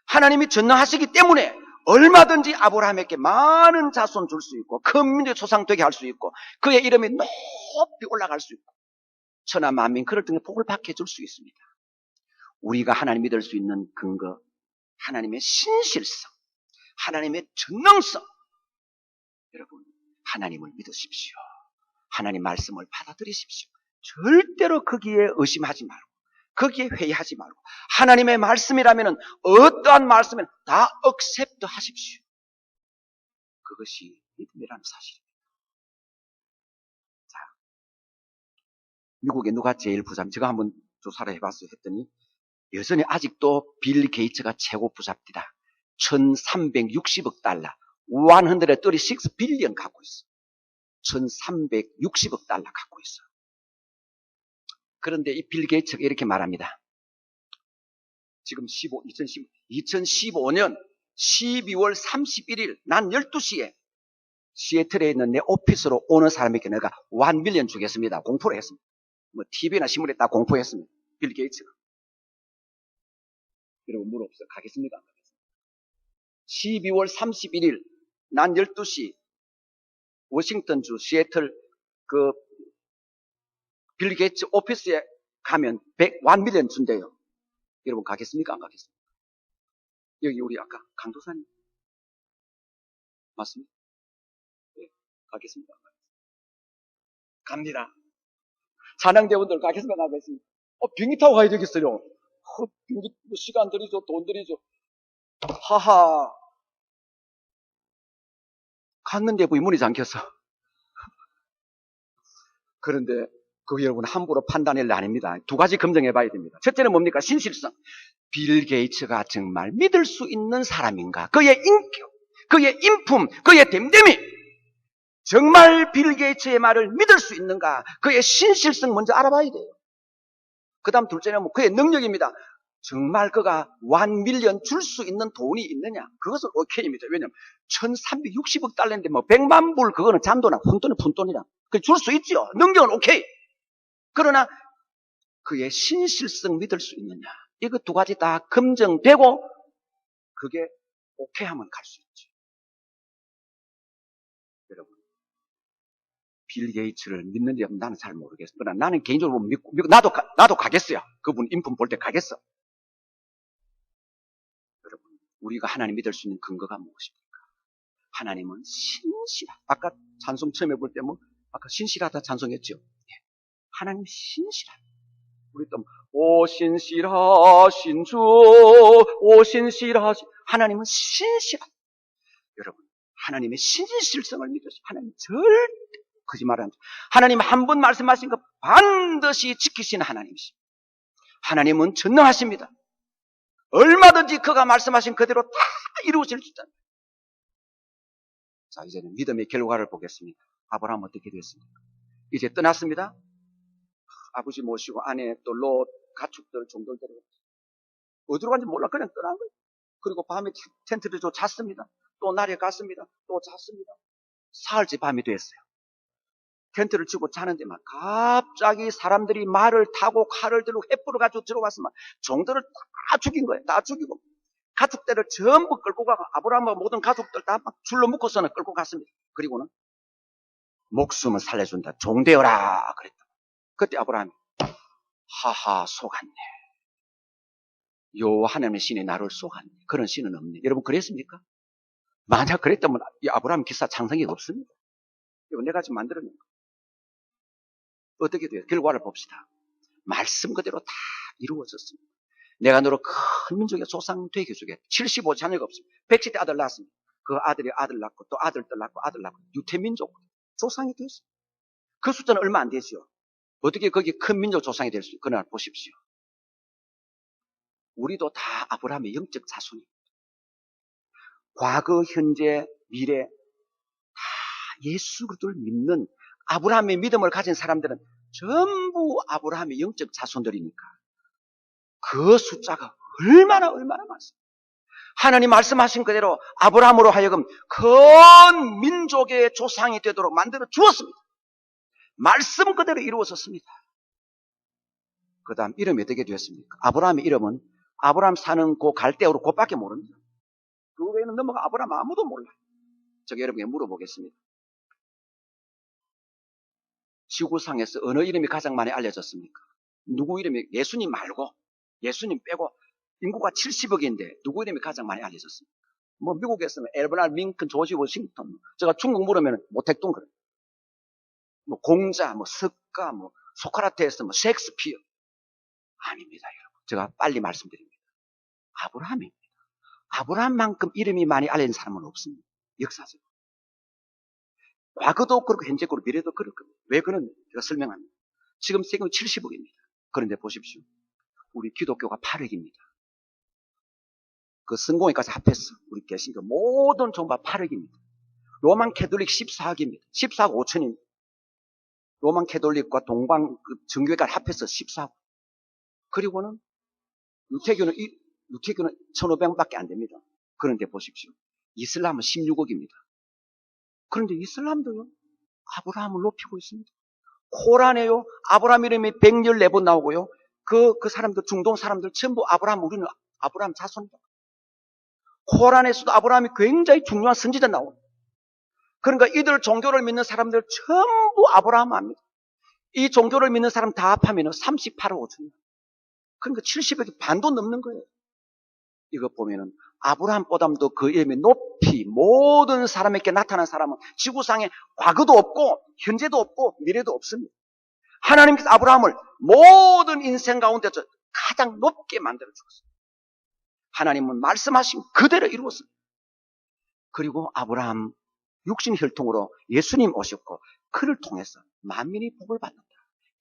하나님이 전능하시기 때문에 얼마든지 아브라함에게 많은 자손 줄 수 있고 큰 민족의 조상 되게 할 수 있고 그의 이름이 높이 올라갈 수 있고 천하 만민 그를 통해 복을 받게 해줄 수 있습니다. 우리가 하나님 믿을 수 있는 근거 하나님의 신실성 하나님의 전능성 여러분 하나님을 믿으십시오. 하나님 말씀을 받아들이십시오. 절대로 거기에 의심하지 말고 거기에 회의하지 말고 하나님의 말씀이라면 어떠한 말씀이든 다 accept 하십시오. 그것이 믿음이라는 사실입니다. 자, 미국에 누가 제일 부자입니까? 제가 한번 조사를 해봤어요. 했더니 여전히 아직도 빌 게이츠가 최고 부자입니다. 1360억 달러, 136 빌리언 갖고 있어. 1360억 달러 갖고 있어. 그런데 이 빌 게이츠가 이렇게 말합니다. 지금 2015년 12월 31일 난 12시에 시애틀에 있는 내 오피스로 오는 사람에게 내가 1 밀리언 주겠습니다. 공포를 했습니다. 뭐 TV나 신문에 다 공포했습니다. 빌 게이츠가. 여러분 물어보세요. 가겠습니까? 안 가겠습니까? 12월 31일 난 12시 워싱턴주 시애틀 빌 게이츠 오피스에 가면 1 밀리언 준대요. 여러분 가겠습니까? 안 가겠습니까? 여기 우리 아까 강도사님 맞습니까? 네, 가겠습니다. 갑니다. 찬양대원들 가겠습니까? 안 가겠습니까? 비행기 타고 가야 되겠어요. 비행기 시간 들이죠, 돈 들이죠. 하하. 갔는데 문이 잠겼어. 그런데 그거 여러분 함부로 판단할 일 아닙니다. 두 가지 검증해 봐야 됩니다. 첫째는 뭡니까? 신실성. 빌 게이츠가 정말 믿을 수 있는 사람인가? 그의 인격, 그의 인품, 그의 됨됨이. 정말 빌 게이츠의 말을 믿을 수 있는가? 그의 신실성 먼저 알아봐야 돼요. 그 다음 둘째는 그의 능력입니다. 정말 그가 1 밀리언 줄 수 있는 돈이 있느냐? 그것은 오케이입니다. 왜냐하면 1360억 달러인데 100만 불 그거는 잔돈이나 푼돈이나 줄 수 있죠. 능력은 오케이. 그러나 그의 신실성 믿을 수 있느냐? 이거 두 가지 다 검증되고 그게 오케이 하면 갈 수 있죠. 여러분 빌 게이츠를 믿는지 나는 잘 모르겠어. 그러나 나는 개인적으로 믿고 나도 가겠어요. 그분 인품 볼 때 가겠어. 여러분 우리가 하나님 믿을 수 있는 근거가 무엇입니까? 하나님은 신실하다. 아까 찬송 처음에 볼 때 아까 신실하다 찬송했죠. 하나님 신실하다. 우리 또 오 신실하신 주, 오 신실하신 하나님은 신실하다. 여러분 하나님의 신실성을 믿으시고 하나님 절대 거짓말 안 해요. 하나님 한 번 말씀하신 거 반드시 지키시는 하나님이십니다. 하나님은 전능하십니다. 얼마든지 그가 말씀하신 그대로 다 이루어질 수 있다. 자, 이제는 믿음의 결과를 보겠습니다. 아브라함 어떻게 됐습니까? 이제 떠났습니다. 아버지 모시고 아내 또 롯 가축들 종들 데리고 어디로 간지 몰라 그냥 떠난 거예요. 그리고 밤에 텐트를 좀 잤습니다. 또 날에 갔습니다. 또 잤습니다. 사흘째 밤이 됐어요. 텐트를 치고 자는데만 갑자기 사람들이 말을 타고 칼을 들고 횃불을 가지고 들어왔으면 종들을 다 죽인 거예요. 다 죽이고 가축들을 전부 끌고 가고 아브라함과 모든 가족들 다 막 줄로 묶어서는 끌고 갔습니다. 그리고는 목숨을 살려준다. 종되어라 그랬다. 그때 아브라함이 하하 속았네. 여호와 하나님의 신이 나를 속았네. 그런 신은 없네. 여러분 그랬습니까? 만약 그랬다면 이 아브라함 기사 창성이 없습니다. 이거 내가 지금 만들어낸 거. 어떻게 돼요? 결과를 봅시다. 말씀 그대로 다 이루어졌습니다. 내가 너로 큰 민족의 조상 되게 해주게. 75자녀가 없습니다. 110대 아들 낳았습니다. 그 아들이 아들 낳고 또 아들들 낳고 아들 낳고 유태민족 조상이 됐어요. 그 숫자는 얼마 안 되죠. 어떻게 거기 큰 민족 조상이 될 수 있어요? 그날 보십시오. 우리도 다 아브라함의 영적 자손입니다. 과거, 현재, 미래 다 예수 그리스도를 믿는 아브라함의 믿음을 가진 사람들은 전부 아브라함의 영적 자손들이니까 그 숫자가 얼마나 많습니다. 하나님 말씀하신 그대로 아브라함으로 하여금 큰 민족의 조상이 되도록 만들어 주었습니다. 말씀 그대로 이루어졌습니다. 그 다음 이름이 어떻게 되었습니까? 아브라함의 이름은 아브라함 사는 그 갈대아로 그것밖에 모릅니다. 그 외에는 넘어가 아브라함 아무도 몰라요. 제가 여러분에게 물어보겠습니다. 지구상에서 어느 이름이 가장 많이 알려졌습니까? 누구 이름이? 예수님 말고 예수님 빼고 인구가 70억인데 누구 이름이 가장 많이 알려졌습니까? 미국에서는 에브라임 링컨, 조지 워싱턴, 제가 중국 물으면 모택동 그래요. 공자, 석가, 소크라테스, 셰익스피어. 아닙니다, 여러분. 제가 빨리 말씀드립니다. 아브라함입니다. 아브라함만큼 이름이 많이 알려진 사람은 없습니다. 역사적으로. 과거도 그렇고 현재고 미래도 그럴 겁니다. 왜 그런 제가 설명합니다. 지금 세금 70억입니다. 그런데 보십시오. 우리 기독교가 8억입니다. 그 성공회까지 합해서 우리 계신 그 모든 종파 8억입니다. 로만 캐톨릭 14억입니다. 14억 5천입니다. 로만 캐톨릭과 동방 그 정교회까지 합해서 14억. 그리고는 유태교는 1,500밖에 안 됩니다. 그런데 보십시오. 이슬람은 16억입니다. 그런데 이슬람도요, 아브라함을 높이고 있습니다. 코란에요, 아브라함 이름이 114번 나오고요. 그 사람들, 중동 사람들 전부 우리는 아브라함 자손입니다. 코란에서도 아브라함이 굉장히 중요한 선지자 나옵니다. 그러니까 이들 종교를 믿는 사람들 전부 아브라함 압니다. 이 종교를 믿는 사람 다 합하면 38억 5천이에요. 그러니까 70억이 반도 넘는 거예요. 이거 보면은 아브라함보다도 그 이름이 높이 모든 사람에게 나타난 사람은 지구상에 과거도 없고 현재도 없고 미래도 없습니다. 하나님께서 아브라함을 모든 인생 가운데서 가장 높게 만들어 주었습니다. 하나님은 말씀하신 그대로 이루었습니다. 그리고 아브라함 육신 혈통으로 예수님 오셨고 그를 통해서 만민이 복을 받는다.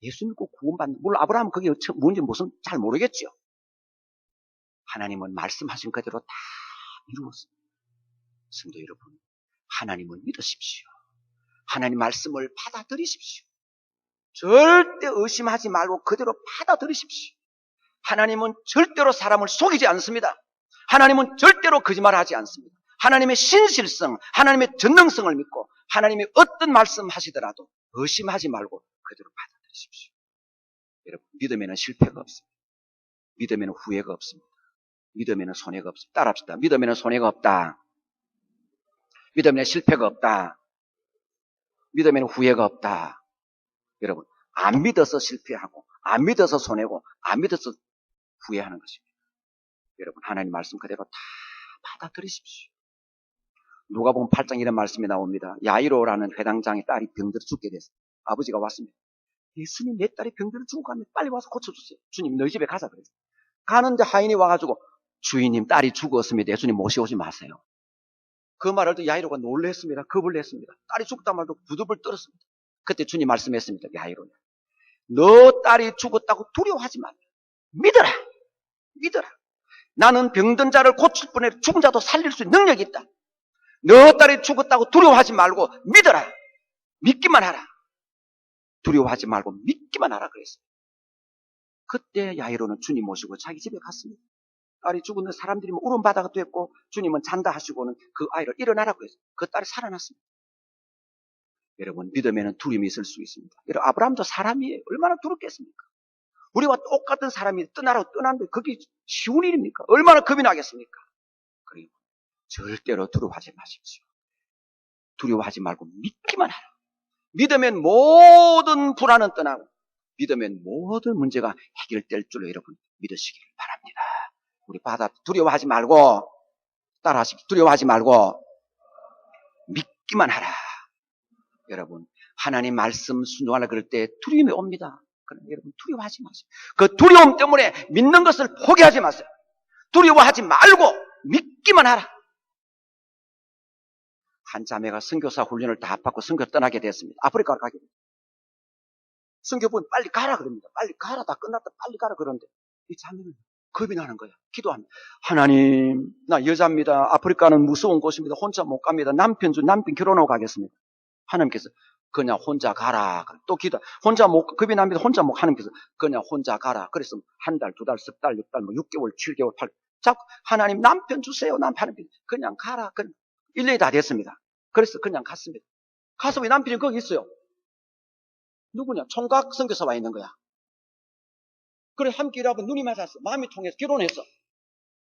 예수 믿고 구원받는, 물론 아브라함은 그게 뭔지 무슨 잘 모르겠죠. 하나님은 말씀하신 그대로 다 이루었습니다. 성도 여러분, 하나님을 믿으십시오. 하나님 말씀을 받아들이십시오. 절대 의심하지 말고 그대로 받아들이십시오. 하나님은 절대로 사람을 속이지 않습니다. 하나님은 절대로 거짓말하지 않습니다. 하나님의 신실성, 하나님의 전능성을 믿고 하나님이 어떤 말씀 하시더라도 의심하지 말고 그대로 받아들이십시오. 여러분, 믿음에는 실패가 없습니다. 믿음에는 후회가 없습니다. 믿음에는 손해가 없습니다. 따라합시다. 믿음에는 손해가 없다. 믿음에는 실패가 없다. 믿음에는 후회가 없다. 여러분, 안 믿어서 실패하고 안 믿어서 손해고 안 믿어서 후회하는 것입니다. 여러분, 하나님 말씀 그대로 다 받아들이십시오. 누가복음 8장 이런 말씀이 나옵니다. 야이로라는 회당장의 딸이 병들어 죽게 됐어요. 아버지가 왔습니다. 예수님, 내 딸이 병들어 죽고 가면 빨리 와서 고쳐주세요. 주님, 너희 집에 가자 그랬어요. 가는데 하인이 와가지고 주인님, 딸이 죽었습니다. 예수님 모시오지 마세요. 그 말을 듣고 야이로가 놀랐습니다. 겁을 냈습니다. 딸이 죽다 말도 부들부들 떨었습니다. 그때 주님 말씀했습니다. 야이로야, 너 딸이 죽었다고 두려워하지 말라. 믿어라. 믿어라. 나는 병든 자를 고칠 뿐 아니라 죽은 자도 살릴 수 있는 능력이 있다. 너 딸이 죽었다고 두려워하지 말고 믿어라. 믿기만 하라. 두려워하지 말고 믿기만 하라 그랬어요. 그때 야이로는 주님 모시고 자기 집에 갔습니다. 딸이 죽은 사람들이 울음바다가 됐고 주님은 잔다 하시고는 그 아이를 일어나라고 했어요. 그 딸이 살아났습니다. 여러분, 믿음에는 두려움이 있을 수 있습니다. 여러분, 아브라함도 사람이에요. 얼마나 두렵겠습니까? 우리와 똑같은 사람이 떠나라고 떠났는데 그게 쉬운 일입니까? 얼마나 겁이 나겠습니까? 그리고 절대로 두려워하지 마십시오. 두려워하지 말고 믿기만 하라. 믿으면 모든 불안은 떠나고 믿으면 모든 문제가 해결될 줄로 여러분 믿으시기를 바랍니다. 우리 두려워하지 말고 따라하십시오. 두려워하지 말고 믿기만 하라. 여러분, 하나님 말씀 순종하라 그럴 때 두려움이 옵니다. 그러나 여러분 두려워하지 마세요. 그 두려움 때문에 믿는 것을 포기하지 마세요. 두려워하지 말고 믿기만 하라. 한 자매가 선교사 훈련을 다 받고 선교 떠나게 됐습니다. 아프리카로 가게 됐습니다. 선교부는 빨리 가라 그럽니다. 빨리 가라, 다 끝났다, 빨리 가라 그러는데 이 자매는 겁이 나는 거야. 기도합니다. 하나님, 나 여자입니다. 아프리카는 무서운 곳입니다. 혼자 못 갑니다. 남편 결혼하고 가겠습니다. 하나님께서 그냥 혼자 가라. 또 기도. 혼자 못, 겁이 납니다. 혼자 못, 하나님께서 그냥 혼자 가라. 그래서 한 달, 두 달, 석 달, 6달, 6개월, 7개월, 8개월. 자꾸 하나님 남편 주세요. 남편. 그냥 가라. 그냥 1년이 다 됐습니다. 그래서 그냥 갔습니다. 가서 왜 남편이 거기 있어요? 누구냐? 총각 선교사 와 있는 거야. 그래, 함께 일하고 눈이 맞았어. 마음이 통해서 결혼했어.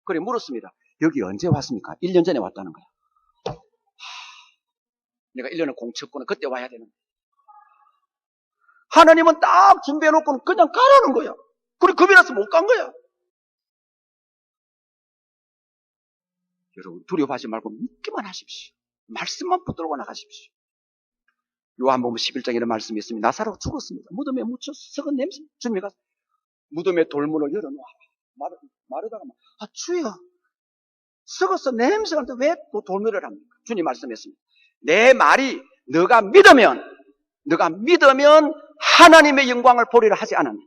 그래, 물었습니다. 여기 언제 왔습니까? 1년 전에 왔다는 거야. 내가 1년을 공쳤구나. 그때 와야 되는데. 하나님은 딱 준비해놓고는 그냥 가라는 거야. 그래, 겁이 나서 못 간 거야. 여러분, 두려워하지 말고 믿기만 하십시오. 말씀만 붙들고 나가십시오. 요한복음 11장 이런 말씀이 있습니다. 나사로가 죽었습니다. 무덤에 묻혀 썩은 냄새. 주님이 가서 무덤에 돌문을 열어놓아. 마르다가 주여, 썩어서 냄새가 나는데 왜 또 돌멸을 합니까? 주님 말씀했습니다. 내 말이 너가 믿으면 하나님의 영광을 보리라 하지 않았냐.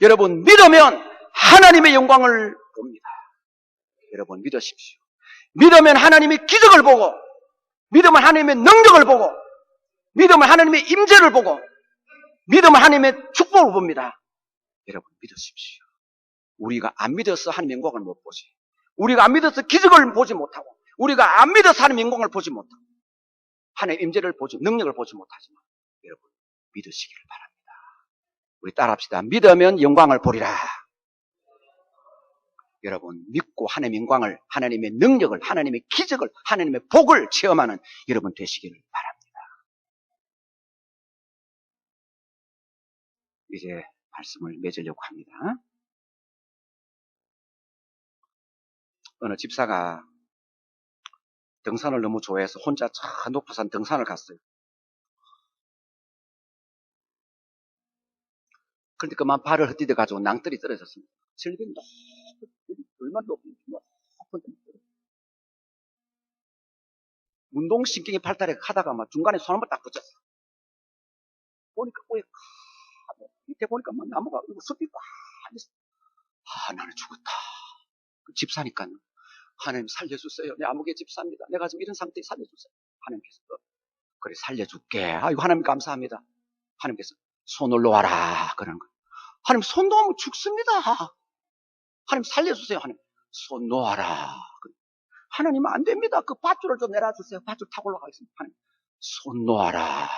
여러분, 믿으면 하나님의 영광을 봅니다. 여러분, 믿으십시오. 믿으면 하나님의 기적을 보고, 믿으면 하나님의 능력을 보고, 믿으면 하나님의 임재를 보고, 믿으면 하나님의 축복을 봅니다. 여러분, 믿으십시오. 우리가 안 믿어서 하나님의 영광을 못 보지. 우리가 안 믿어서 기적을 보지 못하고, 우리가 안 믿어서 하나님의 영광을 보지 못하고, 하나님의 임재를 보지, 능력을 보지 못하지만, 여러분, 믿으시기를 바랍니다. 우리 따라합시다. 믿으면 영광을 보리라. 여러분, 믿고 하나님의 영광을, 하나님의 능력을, 하나님의 기적을, 하나님의 복을 체험하는 여러분 되시기를 바랍니다. 이제 말씀을 맺으려고 합니다. 어느 집사가 등산을 너무 좋아해서 혼자 저 높은 산 등산을 갔어요. 그런데 그만 발을 헛디뎌 가지고 낭떠리 떨어졌습니다. 절벽이 얼마나 높은 운동신경이 발달해 하다가 막 중간에 손 한번 딱 붙였어. 보니까 밑에 보니까 막 나무가 숲이 꽉 있어. 나는 죽었다. 집사니까요. 하나님 살려주세요. 내 아무개 집사입니다. 내가 지금 이런 상태에 살려주세요. 하나님께서 그래 살려줄게. 아이고 하나님 감사합니다. 하나님께서 손을 놓아라 그러는 거예요. 하나님 손 놓으면 죽습니다. 하나님 살려주세요. 하나님 손 놓아라. 하나님은 안 됩니다. 그 밧줄을 좀 내려주세요. 밧줄 타고 올라가겠습니다. 하나님 손 놓아라.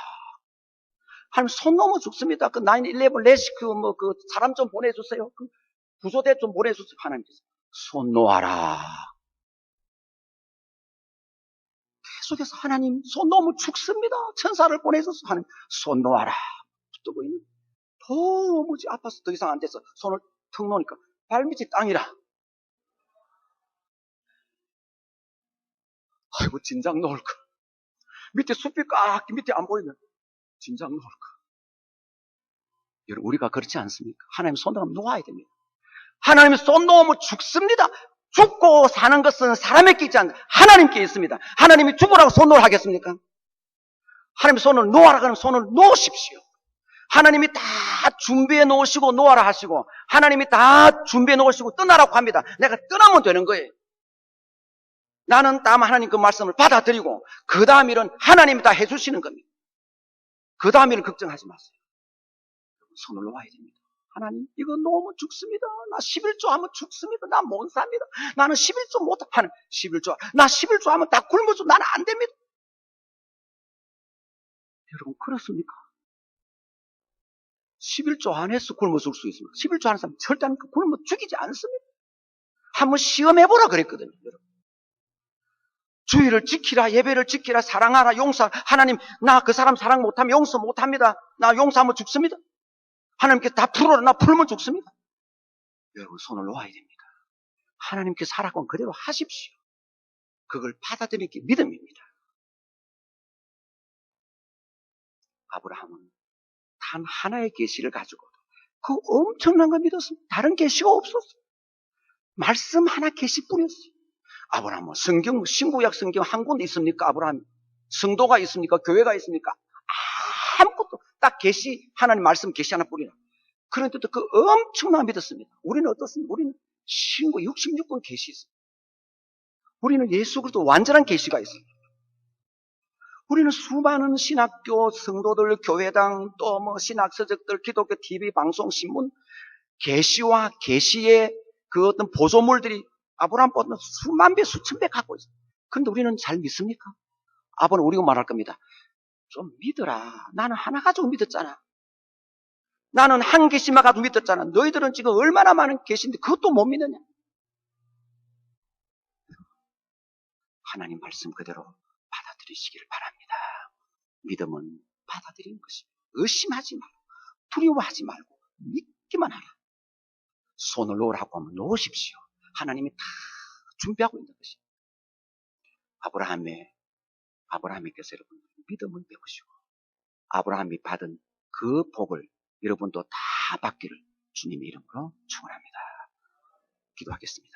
하나님 손 놓으면 죽습니다. 그 911 레스큐 그 사람 좀 보내주세요. 그 구조대 좀 보내주세요. 하나님께서 손 놓아라. 계속해서 하나님 손 놓으면 죽습니다. 천사를 보내줘서 하나님 손 놓아라. 붙들고 있는 도무지 아파서 더 이상 안 돼서 손을 턱 놓으니까 발밑이 땅이라. 아이고 진작 놓을까. 밑에 숲이 꽉 밑에 안 보이면 진작 놓을까. 여러분 우리가 그렇지 않습니까? 하나님 손 놓으면 놓아야 됩니다. 하나님 손 놓으면 죽습니다. 죽고 사는 것은 사람에게 있지 않습니다. 하나님께 있습니다. 하나님이 죽으라고 손 놓으라 하겠습니까? 하나님 손을 놓아라 그러면 손을 놓으십시오. 하나님이 다 준비해 놓으시고 놓아라 하시고 하나님이 다 준비해 놓으시고 떠나라고 합니다. 내가 떠나면 되는 거예요. 나는 다만 하나님 그 말씀을 받아들이고 그 다음 일은 하나님이 다 해주시는 겁니다. 그 다음 일은 걱정하지 마세요. 손을 놓아야 됩니다. 하나님 이거 놓으면 죽습니다. 나 11조 하면 죽습니다. 나 못 삽니다. 나는 11조 못하는 11조 나 11조 하면 다 굶어서 나는 안 됩니다. 여러분 그렇습니까? 11조 안에서 굶어 죽을 수 있습니다. 11조 하는 사람 절대 굶어 죽이지 않습니다. 한번 시험해보라 그랬거든요. 여러분. 주의를 지키라, 예배를 지키라, 사랑하라, 용서하라. 하나님 나 그 사람 사랑 못하면 용서 못합니다. 나 용서하면 죽습니다. 하나님께 다 풀어라. 나 풀면 죽습니다. 여러분 손을 놓아야 됩니다. 하나님께 살아온 그대로 하십시오. 그걸 받아들이는 게 믿음입니다. 아브라함은 단 하나의 계시를 가지고 그 엄청난 걸 믿었습니다. 다른 계시가 없었어요. 말씀 하나 계시뿐이었어요. 아브라함은 성경, 신구약 성경 한 군데 있습니까? 아브라함 성도가 있습니까? 교회가 있습니까? 아무것도 딱 계시 하나님 말씀 계시 하나뿐이라. 그런데도 그 엄청난 믿었습니다. 우리는 어떻습니까? 우리는 신구 66권 계시 있습니다. 우리는 예수 그리스도 완전한 계시가 있습니다. 우리는 수많은 신학교 성도들, 교회당, 또 뭐 신학서적들, 기독교 TV, 방송, 신문, 계시와 계시의 그 어떤 보조물들이 아브라함보다 수만 배, 수천 배 갖고 있어요. 그런데 우리는 잘 믿습니까? 아버는 우리가 말할 겁니다. 좀 믿어라. 나는 하나 가지고 믿었잖아. 나는 한 계시만 가지고 믿었잖아. 너희들은 지금 얼마나 많은 계시인데 그것도 못 믿느냐? 하나님 말씀 그대로 받아들이시기를 바랍니다. 믿음은 받아들이는 것입니다. 의심하지 말고 두려워하지 말고 믿기만 하라. 손을 놓으라고 하면 놓으십시오. 하나님이 다 준비하고 있는 것입니다. 아브라함께서 여러분 믿음을 배우시고 아브라함이 받은 그 복을 여러분도 다 받기를 주님의 이름으로 축원합니다. 기도하겠습니다.